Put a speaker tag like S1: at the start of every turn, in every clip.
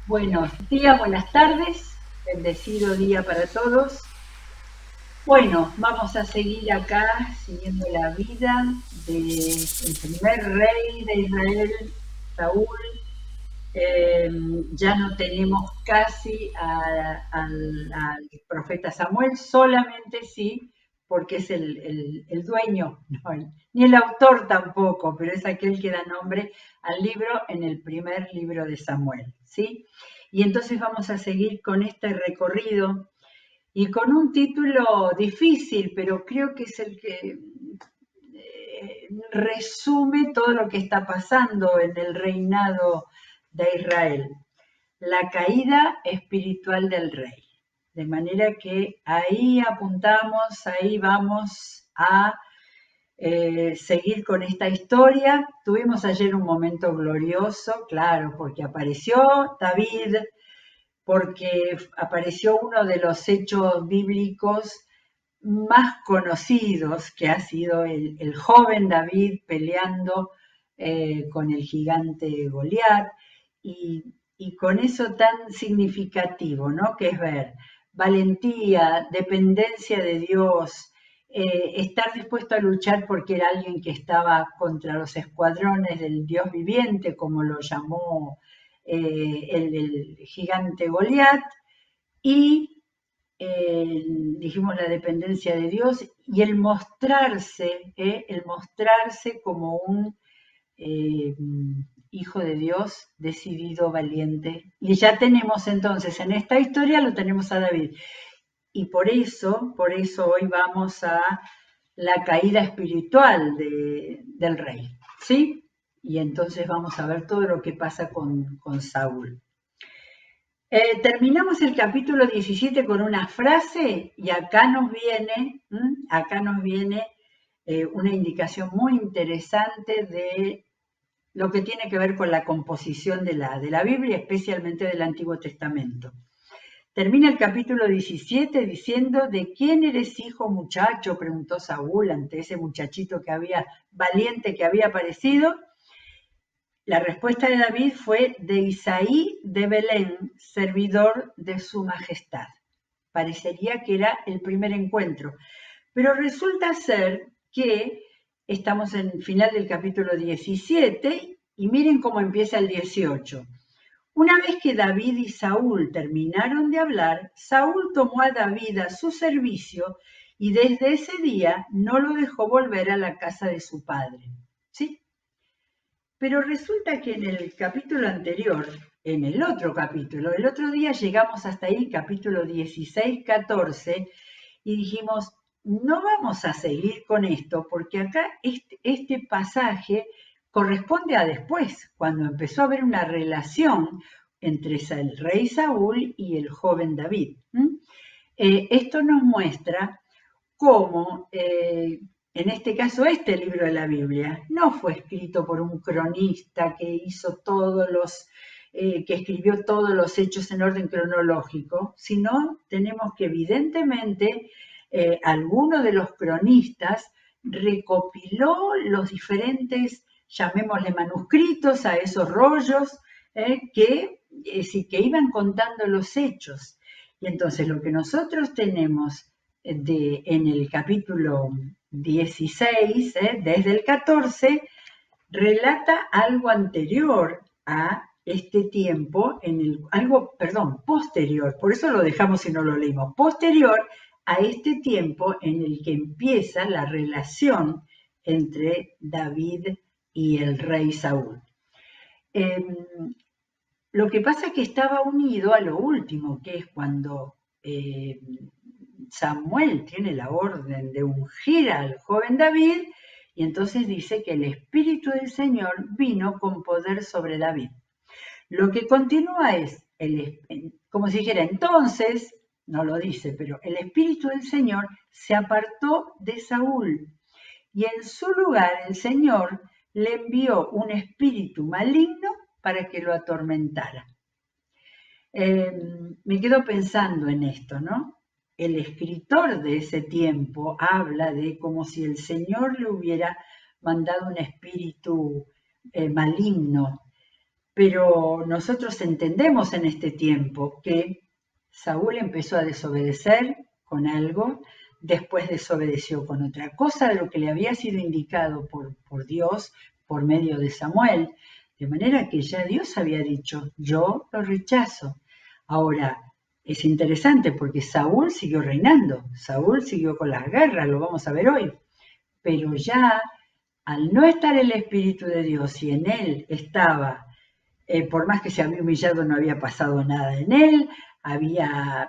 S1: Buenos días, buenas tardes, bendecido día para todos. Bueno, vamos a seguir acá siguiendo la vida del primer rey de Israel, Saúl. Ya no tenemos casi al profeta Samuel, solamente sí, porque es el dueño, no, ni el autor tampoco, pero es aquel que da nombre al libro en el primer libro de Samuel, ¿sí? Y entonces vamos a seguir con este recorrido y con un título difícil, pero creo que es el que resume todo lo que está pasando en el reinado de Israel, la caída espiritual del rey. De manera que ahí apuntamos, ahí vamos a seguir con esta historia. Tuvimos ayer un momento glorioso, claro, porque apareció David, porque apareció uno de los hechos bíblicos más conocidos, que ha sido el joven David peleando con el gigante Goliat, y con eso tan significativo, ¿no? Que es ver valentía, dependencia de Dios, estar dispuesto a luchar porque era alguien que estaba contra los escuadrones del Dios viviente, como lo llamó el gigante Goliat, y dijimos la dependencia de Dios y el mostrarse como un eh, hijo de Dios decidido, valiente. Y ya tenemos entonces en esta historia, lo tenemos a David. Y por eso hoy vamos a la caída espiritual del rey, ¿sí? Y entonces vamos a ver todo lo que pasa con Saúl. Terminamos el capítulo 17 con una frase y acá nos viene una indicación muy interesante de lo que tiene que ver con la composición de la Biblia, especialmente del Antiguo Testamento. Termina el capítulo 17 diciendo: ¿de quién eres hijo, muchacho?, preguntó Saúl ante ese muchachito valiente que había aparecido. La respuesta de David fue: de Isaí de Belén, servidor de su majestad. Parecería que era el primer encuentro, pero resulta ser que estamos en el final del capítulo 17 y miren cómo empieza el 18. Una vez que David y Saúl terminaron de hablar, Saúl tomó a David a su servicio y desde ese día no lo dejó volver a la casa de su padre. ¿Sí? Pero resulta que en el capítulo anterior, en el otro capítulo, el otro día llegamos hasta ahí, capítulo 16, 14, y dijimos, no vamos a seguir con esto, porque acá este pasaje corresponde a después, cuando empezó a haber una relación entre el rey Saúl y el joven David. Esto nos muestra cómo, en este caso, este libro de la Biblia no fue escrito por un cronista que que escribió todos los hechos en orden cronológico, sino tenemos que evidentemente alguno de los cronistas recopiló los diferentes, llamémosle manuscritos, a esos rollos que iban contando los hechos. Y entonces lo que nosotros tenemos en el capítulo 16, desde el 14, relata algo anterior a este tiempo, posterior, por eso lo dejamos y no lo leímos, posterior a este tiempo en el que empieza la relación entre David y el rey Saúl. Lo que pasa es que estaba unido a lo último, que es cuando Samuel tiene la orden de ungir al joven David, y entonces dice que el Espíritu del Señor vino con poder sobre David. Lo que continúa es, como si dijera, entonces, no lo dice, pero el Espíritu del Señor se apartó de Saúl, y en su lugar el Señor le envió un espíritu maligno para que lo atormentara. Me quedo pensando en esto, ¿no? El escritor de ese tiempo habla de como si el Señor le hubiera mandado un espíritu maligno, Pero nosotros entendemos en este tiempo que Saúl empezó a desobedecer con algo, después desobedeció con otra cosa de lo que le había sido indicado por Dios por medio de Samuel, de manera que ya Dios había dicho, yo lo rechazo. Ahora, es interesante porque Saúl siguió reinando, Saúl siguió con las guerras, lo vamos a ver hoy, pero ya al no estar el Espíritu de Dios y en él estaba, por más que se había humillado, no había pasado nada en él, había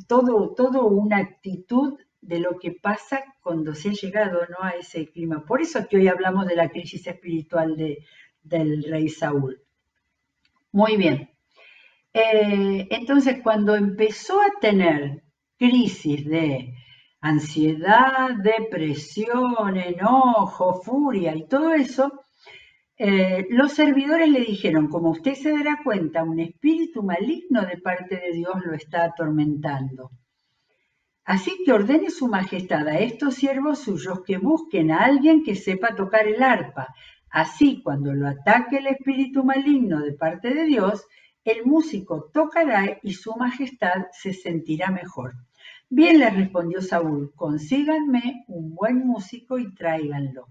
S1: todo una actitud de lo que pasa cuando se ha llegado, ¿no?, a ese clima. Por eso es que hoy hablamos de la crisis espiritual del rey Saúl. Muy bien. Entonces, cuando empezó a tener crisis de ansiedad, depresión, enojo, furia y todo eso, los servidores le dijeron, como usted se dará cuenta, un espíritu maligno de parte de Dios lo está atormentando. Así que ordene su majestad a estos siervos suyos que busquen a alguien que sepa tocar el arpa. Así, cuando lo ataque el espíritu maligno de parte de Dios, el músico tocará y su majestad se sentirá mejor. Bien, le respondió Saúl, consíganme un buen músico y tráiganlo.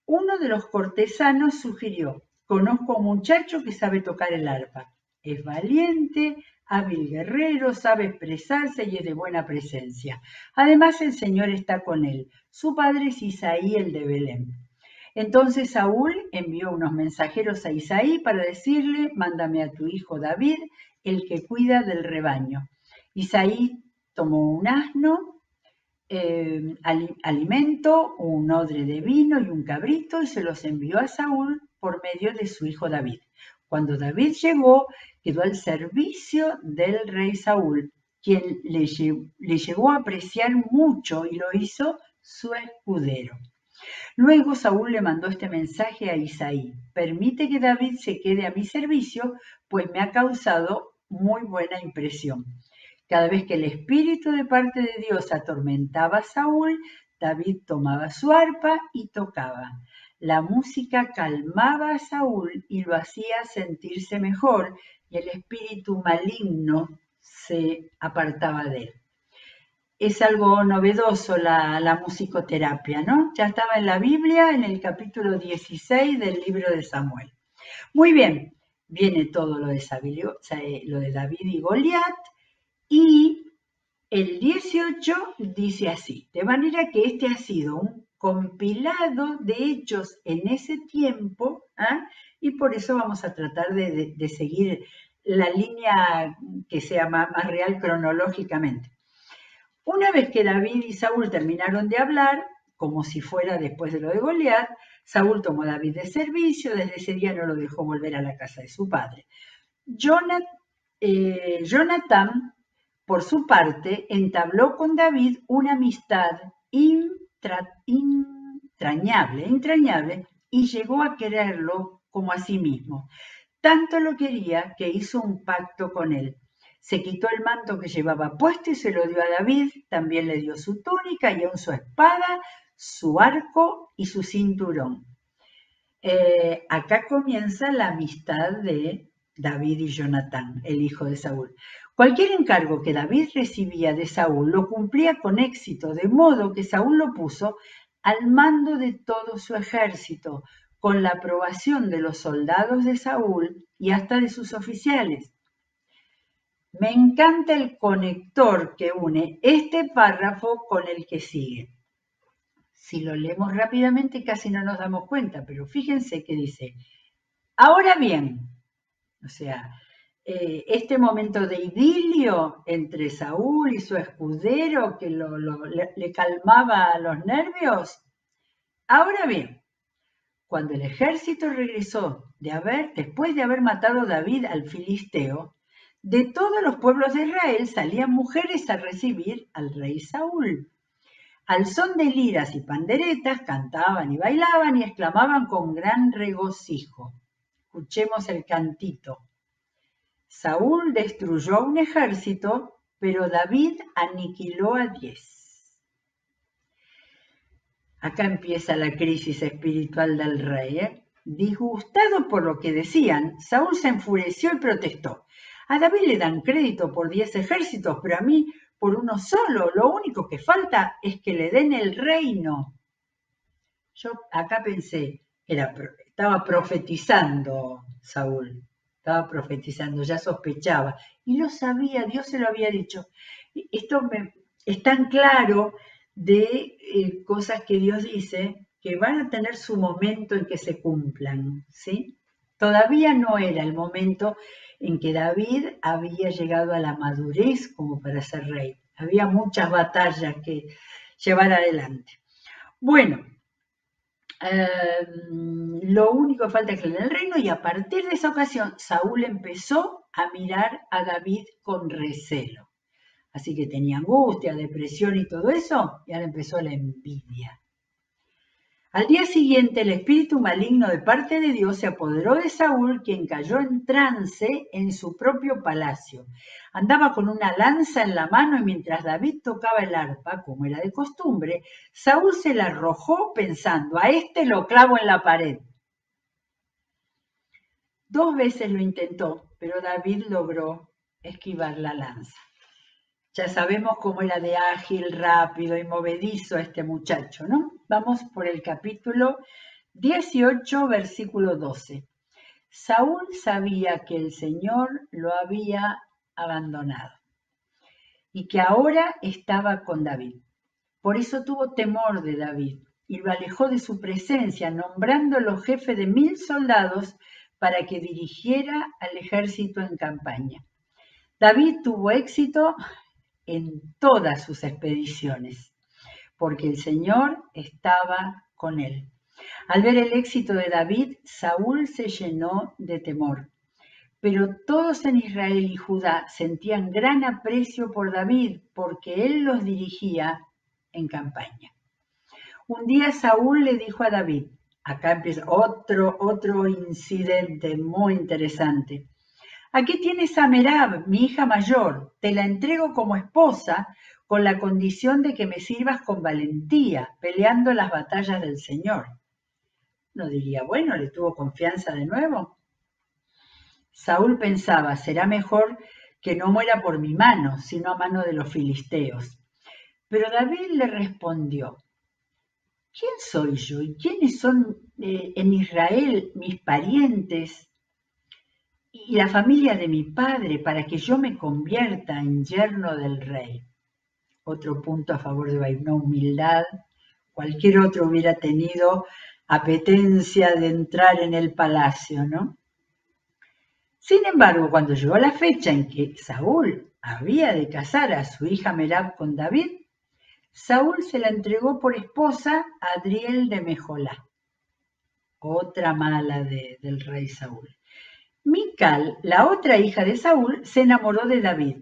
S1: Uno de los cortesanos sugirió, conozco a un muchacho que sabe tocar el arpa. Es valiente, hábil guerrero, sabe expresarse y es de buena presencia. Además, el Señor está con él. Su padre es Isaí, el de Belén. Entonces Saúl envió unos mensajeros a Isaí para decirle, mándame a tu hijo David, el que cuida del rebaño. Isaí tomó un asno, alimento, un odre de vino y un cabrito y se los envió a Saúl por medio de su hijo David. Cuando David llegó, quedó al servicio del rey Saúl, quien le llegó a apreciar mucho y lo hizo su escudero. Luego Saúl le mandó este mensaje a Isaí, permite que David se quede a mi servicio, pues me ha causado muy buena impresión. Cada vez que el espíritu de parte de Dios atormentaba a Saúl, David tomaba su arpa y tocaba. La música calmaba a Saúl y lo hacía sentirse mejor, y el espíritu maligno se apartaba de él. Es algo novedoso la musicoterapia, ¿no? Ya estaba en la Biblia, en el capítulo 16 del libro de Samuel. Muy bien, viene todo lo de David y Goliat, y el 18 dice así, de manera que este ha sido un compilado de hechos en ese tiempo, y por eso vamos a tratar de seguir la línea que sea más real cronológicamente. Una vez que David y Saúl terminaron de hablar, como si fuera después de lo de Goliat, Saúl tomó a David de servicio, desde ese día no lo dejó volver a la casa de su padre. Jonatán, por su parte, entabló con David una amistad entrañable, y llegó a quererlo como a sí mismo. Tanto lo quería que hizo un pacto con él. Se quitó el manto que llevaba puesto y se lo dio a David, también le dio su túnica y aún su espada, su arco y su cinturón. Acá comienza la amistad de David y Jonatán, el hijo de Saúl. Cualquier encargo que David recibía de Saúl lo cumplía con éxito, de modo que Saúl lo puso al mando de todo su ejército, con la aprobación de los soldados de Saúl y hasta de sus oficiales. Me encanta el conector que une este párrafo con el que sigue. Si lo leemos rápidamente casi no nos damos cuenta, pero fíjense que dice, ahora bien, o sea, este momento de idilio entre Saúl y su escudero que le calmaba los nervios. Ahora bien, cuando el ejército regresó después de haber matado a David al filisteo, de todos los pueblos de Israel salían mujeres a recibir al rey Saúl. Al son de liras y panderetas cantaban y bailaban y exclamaban con gran regocijo. Escuchemos el cantito. Saúl destruyó a un ejército, pero David aniquiló a 10. Acá empieza la crisis espiritual del rey. Disgustado por lo que decían, Saúl se enfureció y protestó. A David le dan crédito por 10 ejércitos, pero a mí por uno solo. Lo único que falta es que le den el reino. Yo acá pensé, estaba profetizando Saúl, estaba profetizando, ya sospechaba. Y lo sabía, Dios se lo había dicho. Esto es tan claro de cosas que Dios dice que van a tener su momento en que se cumplan, ¿sí? Todavía no era el momento en que David había llegado a la madurez como para ser rey. Había muchas batallas que llevar adelante. Bueno, lo único que falta es que le den el reino y a partir de esa ocasión Saúl empezó a mirar a David con recelo. Así que tenía angustia, depresión y todo eso, y ahora empezó la envidia. Al día siguiente, el espíritu maligno de parte de Dios se apoderó de Saúl, quien cayó en trance en su propio palacio. Andaba con una lanza en la mano y mientras David tocaba el arpa, como era de costumbre, Saúl se la arrojó pensando, a este lo clavo en la pared. 2 veces lo intentó, pero David logró esquivar la lanza. Ya sabemos cómo era de ágil, rápido y movedizo este muchacho, ¿no? Vamos por el capítulo 18, versículo 12. Saúl sabía que el Señor lo había abandonado y que ahora estaba con David. Por eso tuvo temor de David y lo alejó de su presencia, nombrándolo jefe de 1000 soldados para que dirigiera al ejército en campaña. David tuvo éxito en todas sus expediciones, porque el Señor estaba con él. Al ver el éxito de David, Saúl se llenó de temor. Pero todos en Israel y Judá sentían gran aprecio por David, porque él los dirigía en campaña. Un día Saúl le dijo a David, acá empieza otro incidente muy interesante. Aquí tienes a Merab, mi hija mayor, te la entrego como esposa con la condición de que me sirvas con valentía, peleando las batallas del Señor. No diría, bueno, le tuvo confianza de nuevo. Saúl pensaba, será mejor que no muera por mi mano, sino a mano de los filisteos. Pero David le respondió, ¿quién soy yo y quiénes son en Israel mis parientes y la familia de mi padre para que yo me convierta en yerno del rey? Otro punto a favor de David, una humildad. Cualquier otro hubiera tenido apetencia de entrar en el palacio, ¿no? Sin embargo, cuando llegó la fecha en que Saúl había de casar a su hija Merab con David, Saúl se la entregó por esposa a Adriel de Mejolá, otra mala del rey Saúl. Mical, la otra hija de Saúl, se enamoró de David.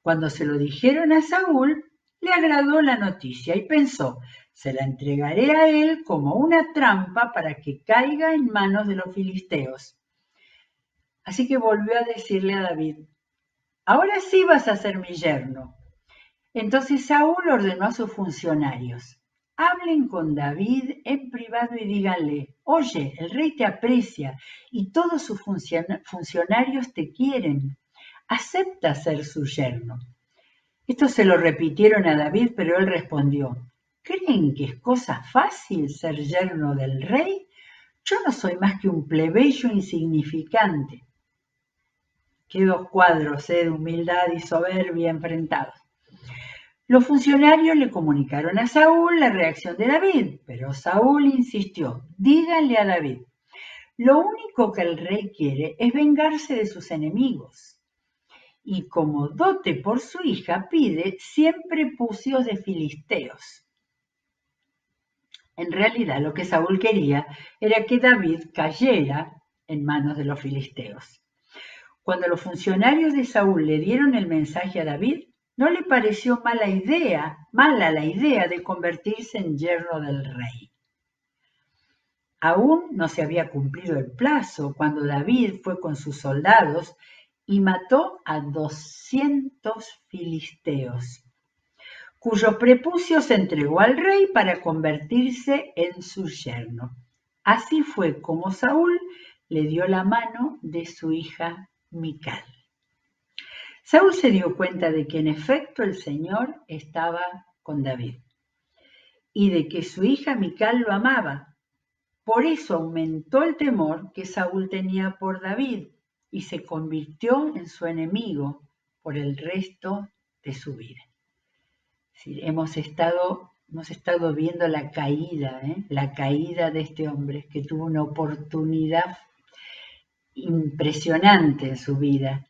S1: Cuando se lo dijeron a Saúl, le agradó la noticia y pensó, se la entregaré a él como una trampa para que caiga en manos de los filisteos. Así que volvió a decirle a David, ahora sí vas a ser mi yerno. Entonces Saúl ordenó a sus funcionarios, hablen con David en privado y díganle, oye, el rey te aprecia y todos sus funcionarios te quieren. Acepta ser su yerno. Esto se lo repitieron a David, pero él respondió, ¿creen que es cosa fácil ser yerno del rey? Yo no soy más que un plebeyo insignificante. Qué 2 cuadros de humildad y soberbia enfrentados. Los funcionarios le comunicaron a Saúl la reacción de David, pero Saúl insistió, díganle a David, lo único que el rey quiere es vengarse de sus enemigos. Y como dote por su hija pide 100 prepucios de filisteos. En realidad lo que Saúl quería era que David cayera en manos de los filisteos. Cuando los funcionarios de Saúl le dieron el mensaje a David, no le pareció mala la idea de convertirse en yerno del rey. Aún no se había cumplido el plazo cuando David fue con sus soldados y mató a 200 filisteos, cuyos prepucios entregó al rey para convertirse en su yerno. Así fue como Saúl le dio la mano de su hija Mical. Saúl se dio cuenta de que en efecto el Señor estaba con David y de que su hija Mical lo amaba. Por eso aumentó el temor que Saúl tenía por David y se convirtió en su enemigo por el resto de su vida. Sí, hemos estado viendo la caída de este hombre que tuvo una oportunidad impresionante en su vida.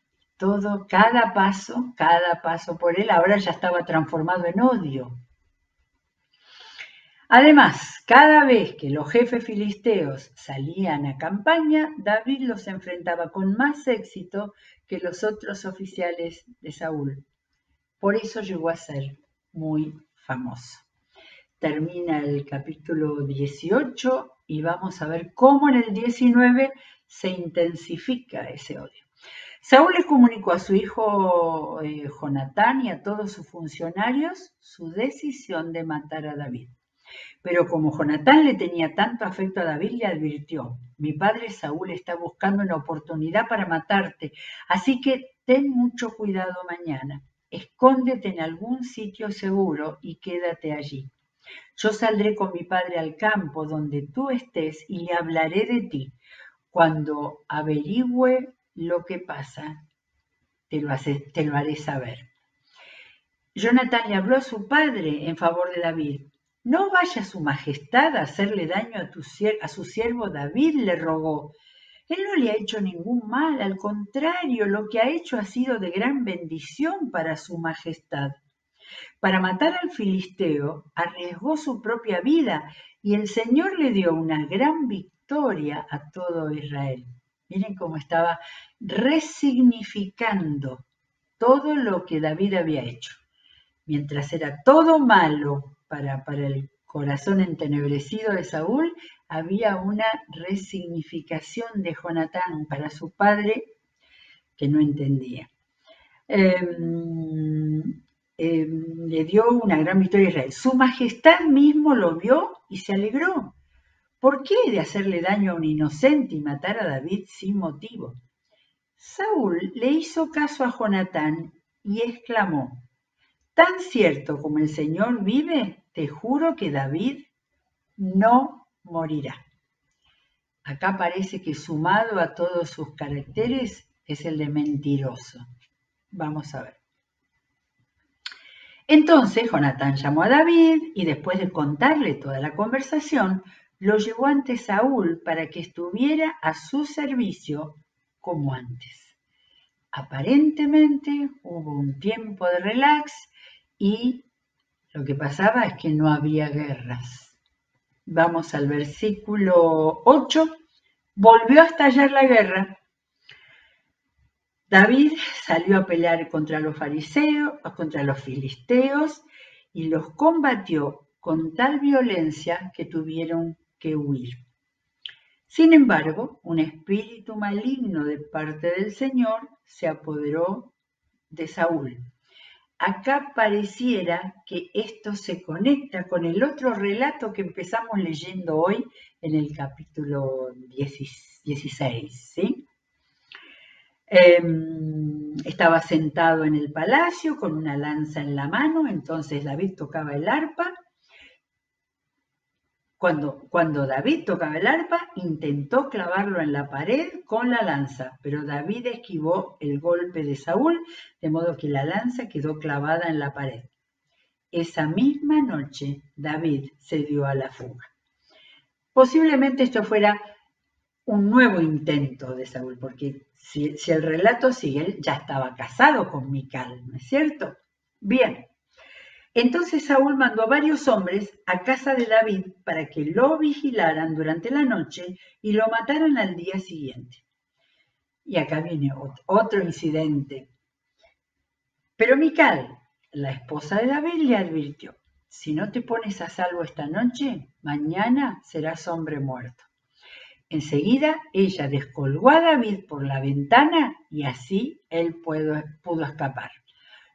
S1: Cada paso por él ahora ya estaba transformado en odio. Además, cada vez que los jefes filisteos salían a campaña, David los enfrentaba con más éxito que los otros oficiales de Saúl. Por eso llegó a ser muy famoso. Termina el capítulo 18 y vamos a ver cómo en el 19 se intensifica ese odio. Saúl le comunicó a su hijo Jonatán y a todos sus funcionarios su decisión de matar a David. Pero como Jonatán le tenía tanto afecto a David, le advirtió: mi padre Saúl está buscando una oportunidad para matarte, así que ten mucho cuidado mañana. Escóndete en algún sitio seguro y quédate allí. Yo saldré con mi padre al campo donde tú estés y le hablaré de ti. Cuando averigüe lo que pasa, te lo haré saber. Jonatán le habló a su padre en favor de David. No vaya su majestad a hacerle daño a su siervo David, le rogó. Él no le ha hecho ningún mal, al contrario, lo que ha hecho ha sido de gran bendición para su majestad. Para matar al filisteo, arriesgó su propia vida y el Señor le dio una gran victoria a todo Israel. Miren cómo estaba resignificando todo lo que David había hecho. Mientras era todo malo para el corazón entenebrecido de Saúl, había una resignificación de Jonatán para su padre que no entendía. Le dio una gran victoria a Israel. Su majestad mismo lo vio y se alegró. ¿Por qué de hacerle daño a un inocente y matar a David sin motivo? Saúl le hizo caso a Jonatán y exclamó: tan cierto como el Señor vive, te juro que David no morirá. Acá parece que sumado a todos sus caracteres es el de mentiroso. Vamos a ver. Entonces Jonatán llamó a David y después de contarle toda la conversación, lo llevó ante Saúl para que estuviera a su servicio como antes. Aparentemente hubo un tiempo de relax y lo que pasaba es que no había guerras. Vamos al versículo 8. Volvió a estallar la guerra. David salió a pelear contra los filisteos y los combatió con tal violencia que tuvieron que huir. Sin embargo, un espíritu maligno de parte del Señor se apoderó de Saúl. Acá pareciera que esto se conecta con el otro relato que empezamos leyendo hoy en el capítulo 16, ¿sí? Estaba sentado en el palacio con una lanza en la mano, entonces David tocaba el arpa. Cuando David tocaba el arpa, intentó clavarlo en la pared con la lanza, pero David esquivó el golpe de Saúl, de modo que la lanza quedó clavada en la pared. Esa misma noche, David se dio a la fuga. Posiblemente esto fuera un nuevo intento de Saúl, porque si el relato sigue, él ya estaba casado con Mical, ¿no es cierto? Bien. Entonces Saúl mandó a varios hombres a casa de David para que lo vigilaran durante la noche y lo mataran al día siguiente. Y acá viene otro incidente. Pero Mical, la esposa de David, le advirtió: si no te pones a salvo esta noche, mañana serás hombre muerto. Enseguida ella descolgó a David por la ventana y así él pudo escapar.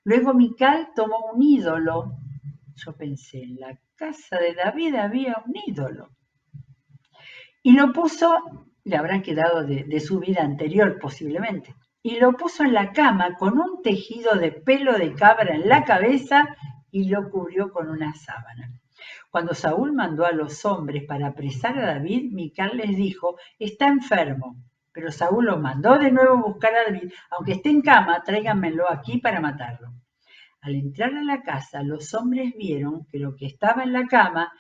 S1: Luego Mical tomó un ídolo. Yo pensé, en la casa de David había un ídolo. y lo puso, le habrá quedado de su vida anterior posiblemente, y lo puso en la cama con un tejido de pelo de cabra en la cabeza y lo cubrió con una sábana. Cuando Saúl mandó a los hombres para apresar a David, Mical les dijo, está enfermo. Pero Saúl lo mandó de nuevo a buscar a David, aunque esté en cama, tráiganmelo aquí para matarlo. Al entrar a la casa, los hombres vieron que lo que estaba en la cama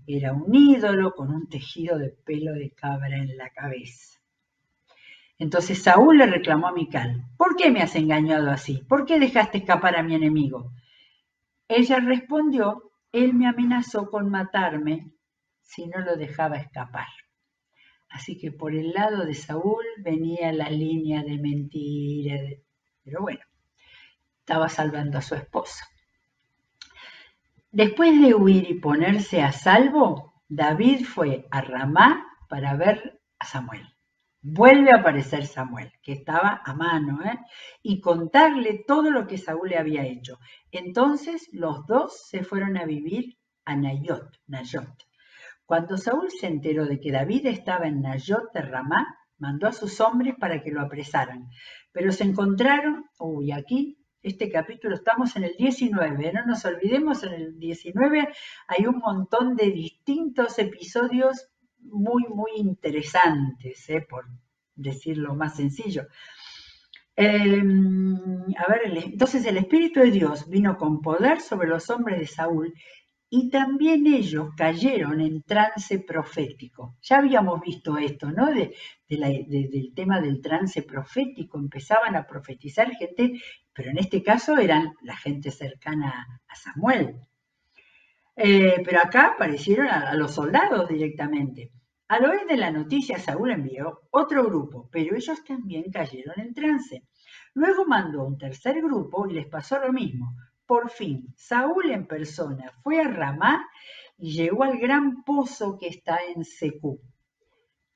S1: era un ídolo con un tejido de pelo de cabra en la cabeza. Entonces Saúl le reclamó a Mical, ¿por qué me has engañado así? ¿Por qué dejaste escapar a mi enemigo? Ella respondió, él me amenazó con matarme si no lo dejaba escapar. Así que por el lado de Saúl venía la línea de mentira, pero bueno, estaba salvando a su esposa. Después de huir y ponerse a salvo, David fue a Ramá para ver a Samuel. Vuelve a aparecer Samuel, que estaba a mano, y contarle todo lo que Saúl le había hecho. Entonces los dos se fueron a vivir a Nayot. Cuando Saúl se enteró de que David estaba en Nayot de Ramá, mandó a sus hombres para que lo apresaran. Pero se encontraron, aquí, este capítulo, estamos en el 19, no nos olvidemos, en el 19 hay un montón de distintos episodios muy, muy interesantes, por decirlo más sencillo. Entonces el Espíritu de Dios vino con poder sobre los hombres de Saúl y también ellos cayeron en trance profético. Ya habíamos visto esto, ¿no? Del tema del trance profético. Empezaban a profetizar gente, pero en este caso eran la gente cercana a Samuel. Pero acá aparecieron a los soldados directamente. Al oír de la noticia, Saúl envió otro grupo, pero ellos también cayeron en trance. Luego mandó un tercer grupo y les pasó lo mismo. Por fin, Saúl en persona fue a Ramá y llegó al gran pozo que está en Secú.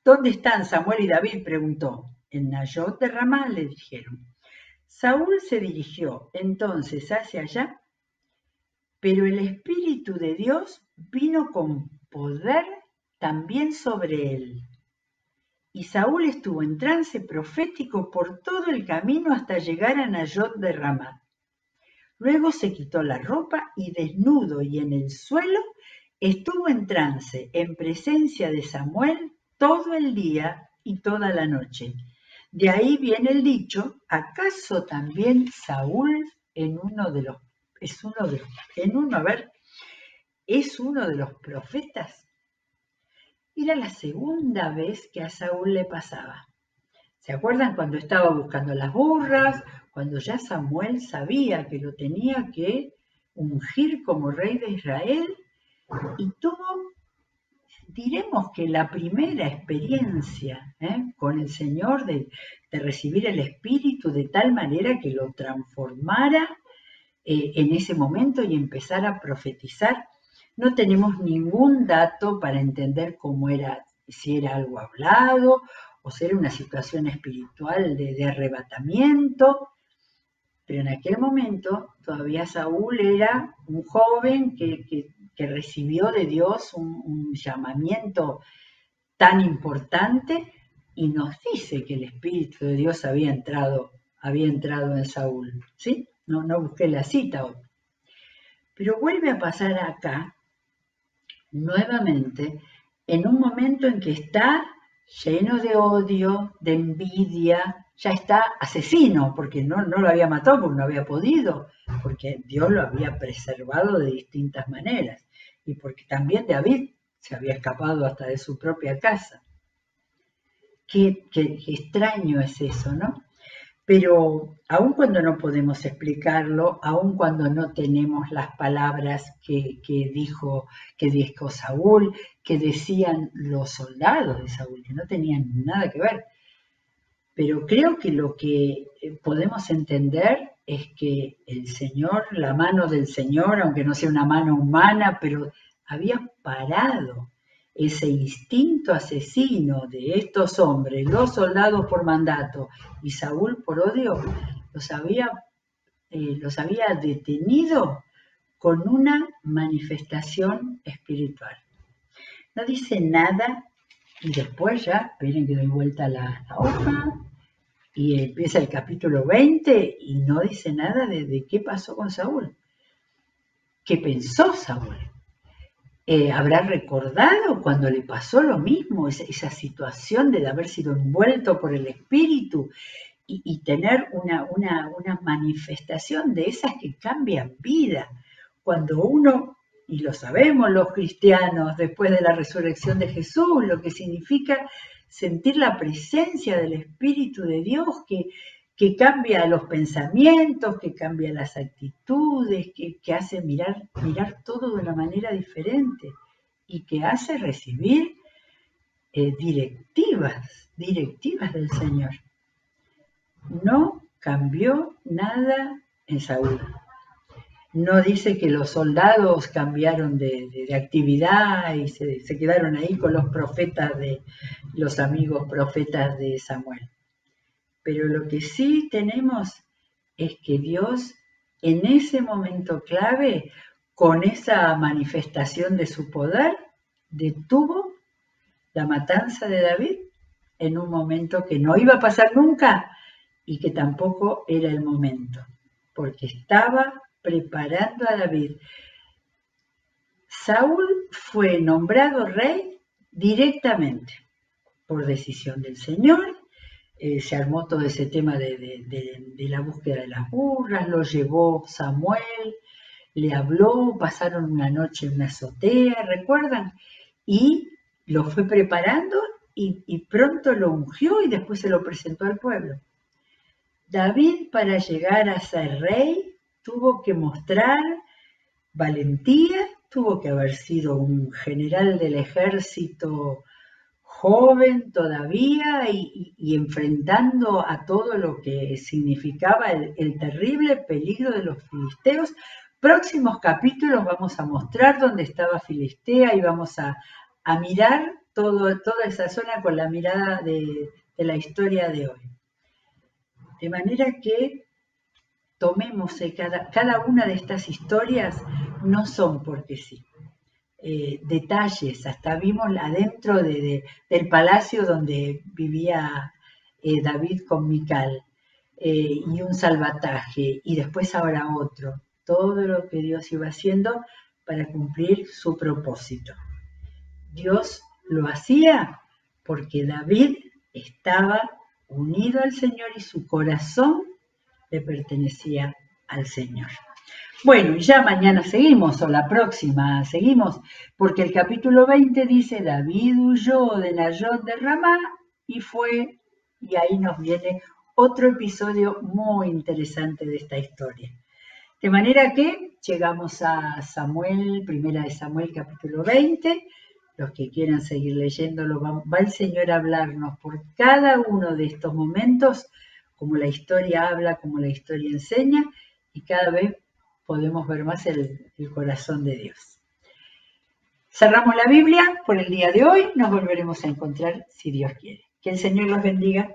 S1: ¿Dónde están Samuel y David?, preguntó. En Nayot de Ramá, le dijeron. Saúl se dirigió entonces hacia allá, pero el Espíritu de Dios vino con poder también sobre él. Y Saúl estuvo en trance profético por todo el camino hasta llegar a Nayot de Ramá. Luego se quitó la ropa y desnudo y en el suelo estuvo en trance en presencia de Samuel todo el día y toda la noche. De ahí viene el dicho, ¿acaso también Saúl es uno de los profetas? Era la segunda vez que a Saúl le pasaba. ¿Se acuerdan cuando estaba buscando las burras? Cuando ya Samuel sabía que lo tenía que ungir como rey de Israel y tuvo, diremos que la primera experiencia con el Señor de recibir el Espíritu de tal manera que lo transformara en ese momento y empezar a profetizar. No tenemos ningún dato para entender cómo era, si era algo hablado o si era una situación espiritual de arrebatamiento, pero en aquel momento todavía Saúl era un joven que recibió de Dios un llamamiento tan importante y nos dice que el Espíritu de Dios había entrado en Saúl, ¿sí? No busqué la cita hoy. Pero vuelve a pasar acá, nuevamente, en un momento en que está lleno de odio, de envidia, ya está asesino, porque no lo había matado, porque no había podido, porque Dios lo había preservado de distintas maneras, y porque también David se había escapado hasta de su propia casa. Qué extraño es eso, ¿no? Pero aun cuando no podemos explicarlo, aun cuando no tenemos las palabras que dijo Saúl, que decían los soldados de Saúl, que no tenían nada que ver, pero creo que lo que podemos entender es que el Señor, la mano del Señor, aunque no sea una mano humana, pero había parado ese instinto asesino de estos hombres, los soldados por mandato y Saúl por odio, los había detenido con una manifestación espiritual. No dice nada Y después ya, esperen que doy vuelta la hoja, y empieza el capítulo 20 y no dice nada de qué pasó con Saúl. ¿Qué pensó Saúl? ¿Habrá recordado cuando le pasó lo mismo, esa situación de haber sido envuelto por el espíritu y tener una manifestación de esas que cambian vida? Cuando uno, y lo sabemos los cristianos después de la resurrección de Jesús, lo que significa sentir la presencia del Espíritu de Dios que cambia los pensamientos, que cambia las actitudes, que hace mirar todo de una manera diferente y que hace recibir directivas del Señor. No cambió nada en Saúl. No dice que los soldados cambiaron de actividad y se quedaron ahí con los profetas los amigos profetas de Samuel. Pero lo que sí tenemos es que Dios en ese momento clave, con esa manifestación de su poder, detuvo la matanza de David en un momento que no iba a pasar nunca y que tampoco era el momento, porque estaba preparando a David. Saúl fue nombrado rey directamente por decisión del Señor. Se armó todo ese tema de la búsqueda de las burras, lo llevó Samuel, le habló, pasaron una noche en una azotea, ¿recuerdan? Y lo fue preparando y pronto lo ungió y después se lo presentó al pueblo. David, para llegar a ser rey, tuvo que mostrar valentía, tuvo que haber sido un general del ejército joven todavía y enfrentando a todo lo que significaba el terrible peligro de los filisteos. Próximos capítulos vamos a mostrar dónde estaba Filistea y vamos a mirar toda esa zona con la mirada de la historia de hoy. De manera que tomemos cada una de estas historias, no son porque sí. Detalles, hasta vimos adentro del palacio donde vivía David con Mical, y un salvataje, y después ahora otro, todo lo que Dios iba haciendo para cumplir su propósito. Dios lo hacía porque David estaba unido al Señor y su corazón le pertenecía al Señor. Bueno, y ya mañana seguimos, o la próxima seguimos, porque el capítulo 20 dice, David huyó de Nayot de Ramá y fue, y ahí nos viene otro episodio muy interesante de esta historia. De manera que llegamos a Samuel, primera de Samuel, capítulo 20. Los que quieran seguir leyéndolo, va el Señor a hablarnos por cada uno de estos momentos, como la historia habla, como la historia enseña, y cada vez podemos ver más el corazón de Dios. Cerramos la Biblia por el día de hoy, nos volveremos a encontrar si Dios quiere. Que el Señor los bendiga.